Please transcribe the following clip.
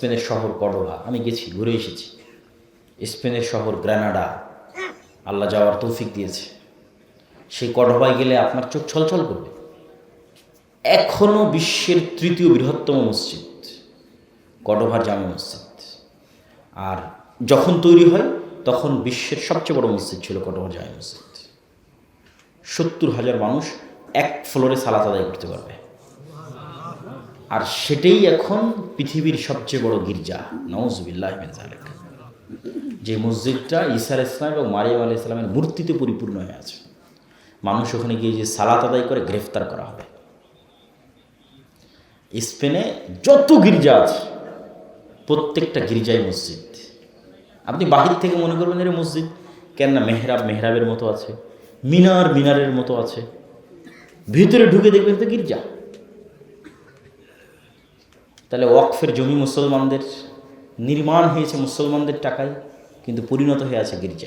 স্পেনের শহর কর্ডোবা, আমি গেছি, ঘুরে এসেছি। স্পেনের শহর গ্রানাডা, আল্লাহ যাওয়ার তৌফিক দিয়েছে। সেই কর্ডোবায় গেলে আপনার চোখ ছলছল করবে। এখনও বিশ্বের তৃতীয় বৃহত্তম মসজিদ কর্ডোবার জামে মসজিদ। আর যখন তৈরি হয় তখন বিশ্বের সবচেয়ে বড় মসজিদ ছিল কর্ডোবার জামে মসজিদ। 70,000 মানুষ এক ফ্লোরে সালাত আদায় করতে পারবে। আর সেটাই এখন পৃথিবীর সবচেয়ে বড় গির্জা, নাউজুবিল্লাহ মিন যালিক। যে মসজিদটা ঈসা আলাইহিস সালাম এবং মারিয়াম আলাইহিস সালামের মূর্তিতে পরিপূর্ণ হয়ে আছে। মানুষ ওখানে গিয়ে যে সালাত আদায় করে গ্রেফতার করা হবে। স্পেনে যত গির্জা আছে প্রত্যেকটা গির্জাই মসজিদ। আপনি বাহির থেকে মনে করবেন এর মসজিদ, কেননা মেহরাবের মতো আছে, মিনারের মতো আছে, ভিতরে ঢুকে দেখবেন তো গির্জা। তাহলে ওয়াকফের জমি মুসলমানদের, নির্মাণ হয়েছে মুসলমানদের টাকায়, কিন্তু পরিণত হয়ে আছে গির্জায়।